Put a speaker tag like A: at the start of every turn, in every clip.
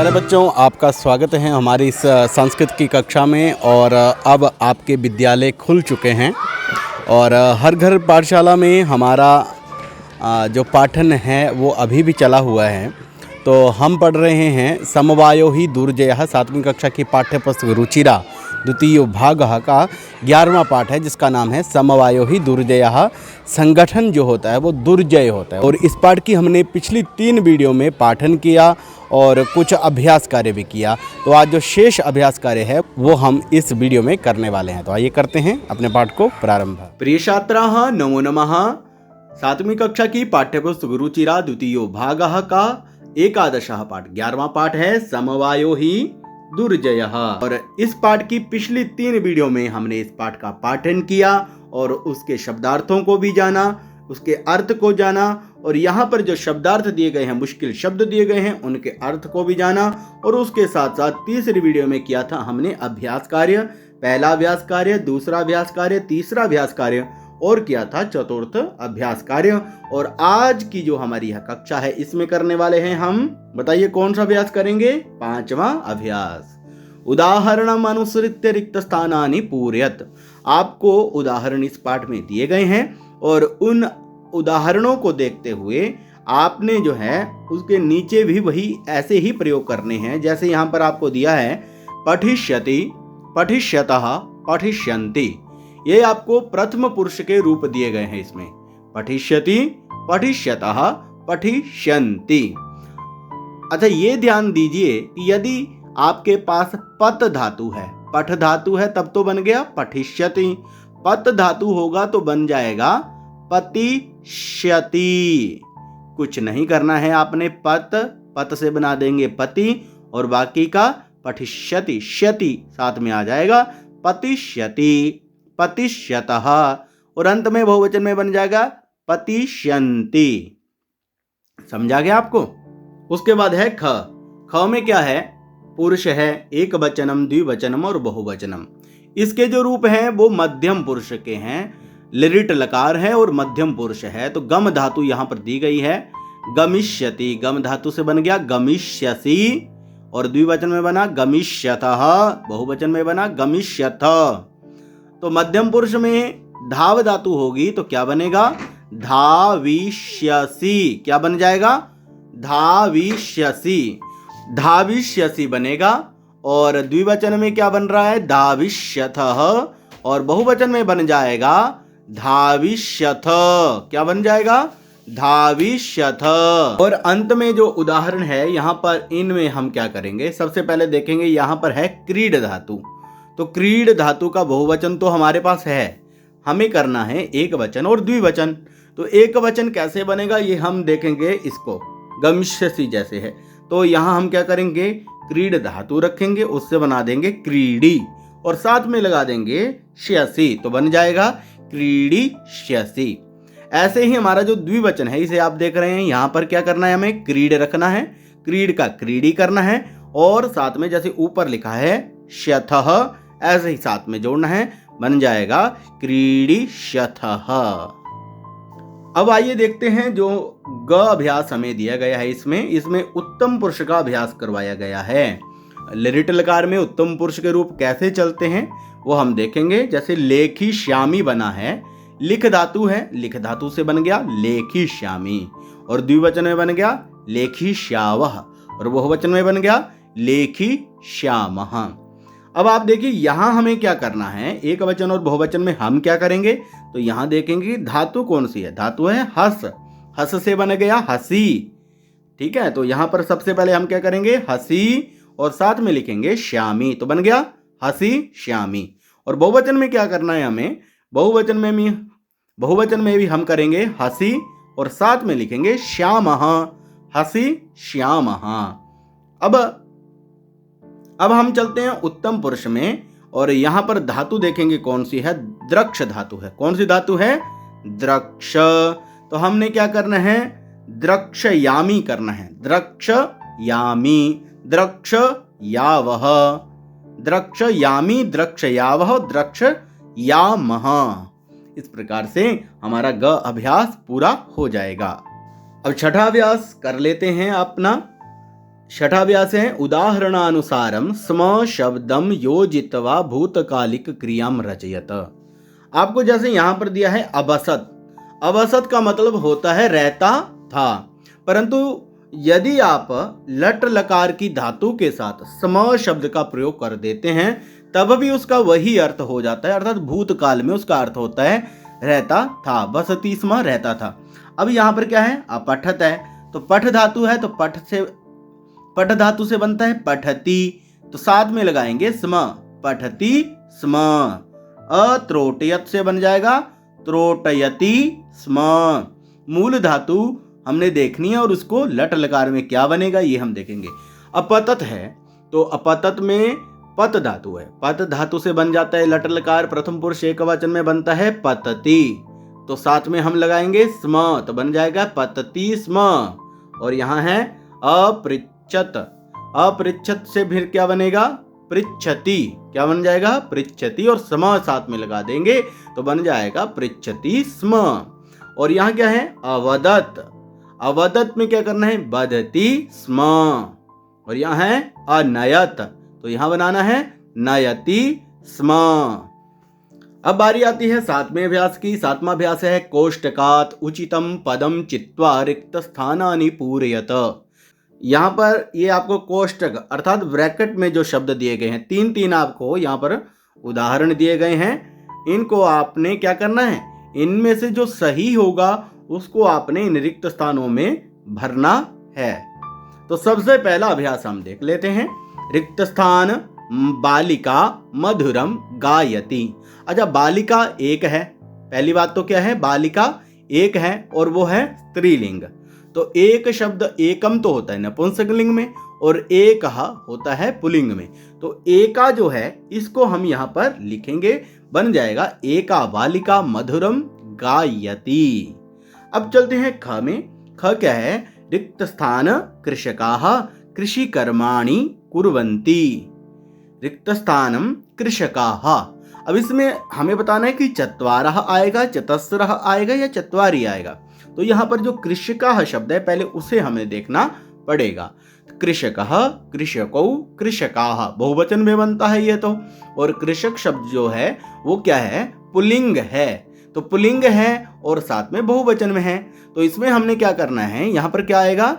A: प्यारे बच्चों, आपका स्वागत है हमारी इस संस्कृत की कक्षा में। और अब आपके विद्यालय खुल चुके हैं और हर घर पाठशाला में हमारा जो पाठन है वो अभी भी चला हुआ है। तो हम पढ़ रहे हैं समवायो ही दुर्जयः, 7वीं कक्षा की पाठ्य पुस्तक रुचिरा द्वितीय भाग का 11वां पाठ है, जिसका नाम है समवायो ही दुर्जयः। संगठन जो होता है वो दुर्जय होता है। और इस पाठ की हमने पिछली 3 वीडियो में पाठन किया और कुछ अभ्यास कार्य भी किया। तो आज जो शेष अभ्यास कार्य है वो हम इस वीडियो में करने वाले हैं। तो आइए करते हैं अपने पाठ को प्रारंभ। प्रिय छात्राः, नमो नमः। 7वीं कक्षा की पाठ्यपुस्तक रुचिरा द्वितीय भाग का 11वां पाठ 11वां पाठ है समवायो ही दुर्जयः। और इस पाठ की पिछली 3 वीडियो में हमने इस पाठ का पाठन किया और उसके शब्दार्थों को भी जाना, उसके अर्थ को जाना, और यहाँ पर जो शब्दार्थ दिए गए हैं, मुश्किल शब्द दिए गए हैं, उनके अर्थ को भी जाना। और उसके साथ साथ तीसरी वीडियो में किया था हमने अभ्यास कार्य, पहला अभ्यास कार्य, दूसरा अभ्यास कार्य, तीसरा अभ्यास कार्य और किया था चतुर्थ अभ्यास कार्य। और आज की जो हमारी यह कक्षा है इसमें करने वाले हैं हम, बताइए कौन सा अभ्यास करेंगे? 5वां अभ्यास। उदाहरणम अनुसृत्य रिक्त स्थानानि पूरयत। आपको उदाहरण इस पाठ में दिए गए हैं और उन उदाहरणों को देखते हुए आपने जो है उसके नीचे भी वही ऐसे ही प्रयोग करने हैं। जैसे यहाँ पर आपको दिया है पठिष्यति, पठिष्यतः, पठिष्यन्ति। ये आपको प्रथम पुरुष के रूप दिए गए हैं इसमें, पठिष्यति, पठिष्यतः, पठिष्यन्ति। अच्छा, ये ध्यान दीजिए कि यदि आपके पास पत धातु है, पठ धातु है, तब तो बन गया पठिष्यति। पत धातु होगा तो बन जाएगा पतिष्यति। कुछ नहीं करना है आपने, पत से बना देंगे पति और बाकी का पठिष्यति, श्यति साथ में आ जाएगा, पतिष्यति, पतिष्यतः, और अंत में बहुवचन में बन जाएगा पतिष्यन्ति। समझा गया आपको? उसके बाद है ख। ख में क्या है? पुरुष है, एक वचनम, द्विवचनम और बहुवचनम। इसके जो रूप हैं वो मध्यम पुरुष के हैं, लिरिट लकार है और मध्यम पुरुष है। तो गम धातु यहां पर दी गई है, गमिष्यति, गम धातु से बन गया गमिष्यसि, और द्विवचन में बना गमिष्यतः, बहुवचन में बना गमिष्यथ। तो मध्यम पुरुष में धाव धातु होगी तो क्या बनेगा? धाविष्यसि। क्या बन जाएगा? धाविष्यसि, धाविष्यसि बनेगा। और द्विवचन में क्या बन रहा है? धाविष्यथः, और बहुवचन में बन जाएगा धाविष्यथ। क्या बन जाएगा? धाविष्यथ। और अंत में जो उदाहरण है यहाँ पर, इनमें हम क्या करेंगे? सबसे पहले देखेंगे यहाँ पर है क्रीड धातु। तो क्रीड धातु का बहुवचन तो हमारे पास है, हमें करना है एक वचन और द्विवचन। तो एक वचन कैसे बनेगा ये हम देखेंगे। इसको गमिष्यसि जैसे है, तो यहाँ हम क्या करेंगे? क्रीड धातु रखेंगे, उससे बना देंगे क्रीडी और साथ में लगा देंगे श्यसि, तो बन जाएगा क्रीडिष्यसि। ऐसे ही हमारा जो द्विवचन है इसे आप देख रहे हैं, यहाँ पर क्या करना है? हमें क्रीड रखना है, क्रीड का क्रीडी करना है, और साथ में जैसे ऊपर लिखा है श्यथः, ऐसे ही साथ में जोड़ना है, बन जाएगा क्रीडिष्यथः। अब आइए देखते हैं जो ग अभ्यास हमें दिया गया है। इसमें उत्तम पुरुष का अभ्यास करवाया गया है। लिरिट लकार में उत्तम पुरुष के रूप कैसे चलते हैं वो हम देखेंगे। जैसे लेखी श्यामी बना है, लिख धातु है, लिख धातु से बन गया लेखी श्यामी, और द्विवचन में बन गया लेखी श्यावः, और बहुवचन में बन गया लेखी श्यामः। अब आप देखिए यहां हमें क्या करना है, एक वचन और बहुवचन में हम क्या करेंगे? तो यहां देखेंगे धातु कौन सी है, धातु है हस, हस से बन गया हसी। ठीक है, तो यहां पर सबसे पहले हम क्या करेंगे? हसी, और साथ में लिखेंगे श्यामी, तो बन गया हसी श्यामी। और बहुवचन में क्या करना है हमें? बहुवचन में भी हम करेंगे हसी और साथ में लिखेंगे श्यामः, हसी श्यामः। अब हम चलते हैं उत्तम पुरुष में, और यहां पर धातु देखेंगे कौन सी है? द्रक्ष धातु है। कौन सी धातु है? द्रक्ष। तो हमने क्या करना है? द्रक्षयामी करना है, द्रक्षयामी, द्रक्षयावः, द्रक्षयामी, द्रक्षयावः, द्रक्षयामः। इस प्रकार से हमारा ग अभ्यास पूरा हो जाएगा। अब छठा अभ्यास कर लेते हैं अपना। छठाभ्यास है उदाहरणानुसारम स्म शब्दम योजित्वा भूतकालिक क्रियाम रचयत। आपको जैसे यहाँ पर दिया है अबसत, अबसत का मतलब होता है रहता था, परंतु यदि आप लट लकार की धातु के साथ स्म शब्द का प्रयोग कर देते हैं तब भी उसका वही अर्थ हो जाता है, अर्थात भूतकाल में उसका अर्थ होता है रहता था, बसती स्म रहता था। अब यहाँ पर क्या है, अपठत है, तो पठ धातु है, तो पठ धातु से बनता है पठती, तो साथ में लगाएंगे स्म, पठती स्म। अत्रोटयत से बन जाएगा त्रोटयति स्म। मूल धातु हमने देखनी है और उसको लट लकार में क्या बनेगा ये हम देखेंगे। अपतत है, तो अपतत में पत धातु है, पत धातु से बन जाता है लट लकार, प्रथम पुरुष एकवचन में बनता है पतति, तो साथ में हम लगाएंगे स्म, तो बन जाएगा पतति स्म। और यहाँ है अपृच्छत, अपृच्छत से फिर क्या बनेगा पृच्छति, क्या बन जाएगा पृच्छति, और स्म साथ में लगा देंगे तो बन जाएगा पृच्छति स्म। और यहाँ क्या है अवदत, अवदत में क्या करना है बदति स्म। और यहाँ है अनयत, तो यहाँ बनाना है नयति स्म। अब बारी आती है सातवें अभ्यास की। सातवां अभ्यास है कोष्टकात उचितम पदम चित्वा रिक्त स्थानानि पूरयत। यहाँ पर ये आपको कोष्टक अर्थात ब्रैकेट में जो शब्द दिए गए हैं, तीन तीन आपको यहाँ पर उदाहरण दिए गए हैं, इनको आपने क्या करना है, इनमें से जो सही होगा उसको आपने इन रिक्त स्थानों में भरना है। तो सबसे पहला अभ्यास हम देख लेते हैं। रिक्त स्थान बालिका मधुरम गायति। अच्छा, बालिका एक है, पहली बात तो क्या है बालिका एक है और वो है स्त्रीलिंग, तो एक शब्द एकम तो होता है नपुंसकलिंग में और एक होता है पुल्लिंग में, तो एका जो है इसको हम यहाँ पर लिखेंगे, बन जाएगा एका बालिका मधुरम गायति। अब चलते हैं ख में। ख क्या है, रिक्त स्थान कृषकाः कृषि कर्माणि कुर्वन्ति। रिक्त स्थानम कृषकाः, अब इसमें हमें बताना है कि चत्वारः आएगा, चतस्रः आएगा या चत्वारि आएगा। तो यहाँ पर जो कृषकाः शब्द है पहले उसे हमें देखना पड़ेगा। कृषकः कृषकौ कृषकाः बहुवचन में बनता है ये तो, और कृषक शब्द जो है वो क्या है पुल्लिंग है, तो पुल्लिंग है और साथ में बहुवचन में है, तो इसमें हमने क्या करना है, यहाँ पर क्या आएगा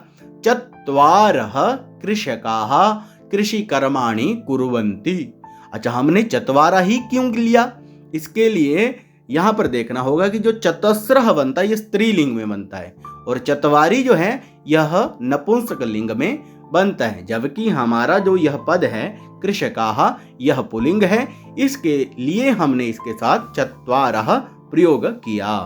A: चत्वारः कृषकाः कृषि कर्माणि कुर्वन्ति। अच्छा, हमने चत्वारा ही क्यों लिया, इसके लिए यहाँ पर देखना होगा कि जो चतस्रः बनता है ये स्त्रीलिंग में बनता है और चत्वारी जो है यह नपुंसक लिंग में बनता है, जबकि हमारा जो यह पद है कृषकाः यह पुल्लिंग है, इसके लिए हमने इसके साथ चत्वारः प्रयोग किया।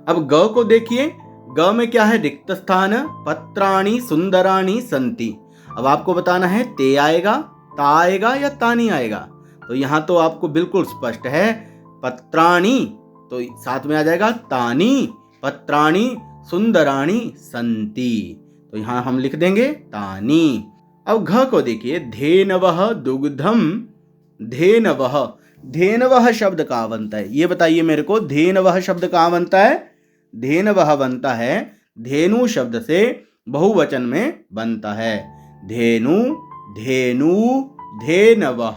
A: अब ग को देखिए, ग में क्या है रिक्त स्थान पत्राणि सुंदराणि संति। अब आपको बताना है ते आएगा, ता आएगा या तानी आएगा, तो यहाँ तो आपको बिल्कुल स्पष्ट है पत्राणि, तो साथ में आ जाएगा तानी, पत्राणि सुंदराणि संति, तो यहाँ हम लिख देंगे तानी। अब घ को देखिए, धेनवः दुग्धम धेनवः, धेनवः शब्द कहाँ बनता है ये बताइए मेरे को, धेनवः शब्द कहाँ बनता है, धेनवः बनता है धेनु शब्द से बहुवचन में बनता है, धेनु धेनु धेनवः।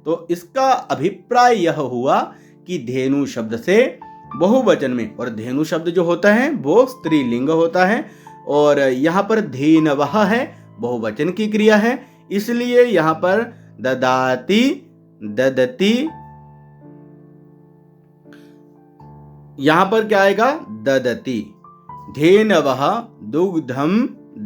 A: तो इसका अभिप्राय यह हुआ कि धेनु शब्द से बहुवचन में, और धेनु शब्द जो होता है वो स्त्रीलिंग होता है और यहाँ पर धेनवः है बहुवचन की क्रिया है, इसलिए यहाँ पर ददाति ददति, यहाँ पर क्या आएगा ददति, धेनवः दुग्धम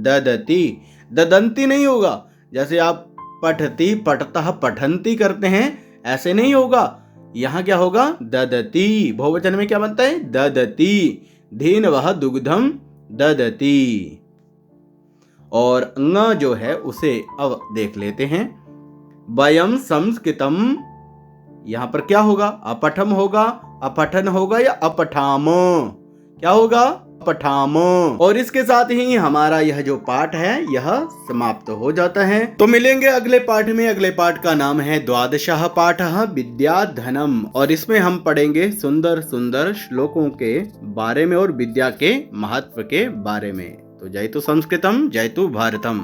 A: ददति, ददंती नहीं होगा, जैसे आप पठति पठतः पठंती करते हैं ऐसे नहीं होगा, यहाँ क्या होगा ददति, बहुवचन में क्या बनता है ददति, धेनवः दुग्धम ददति। और अंग जो है उसे अब देख लेते हैं। वयम संस्कृतम, यहाँ पर क्या होगा अपठम होगा, अपठन होगा या अपठाम, क्या होगा अपठाम। और इसके साथ ही हमारा यह जो पाठ है यह समाप्त हो जाता है। तो मिलेंगे अगले पाठ में। अगले पाठ का नाम है द्वादशः पाठः विद्या धनम, और इसमें हम पढ़ेंगे सुंदर सुंदर श्लोकों के बारे में और विद्या के महत्व के बारे में। तो जयतु संस्कृतम जयतु भारतम।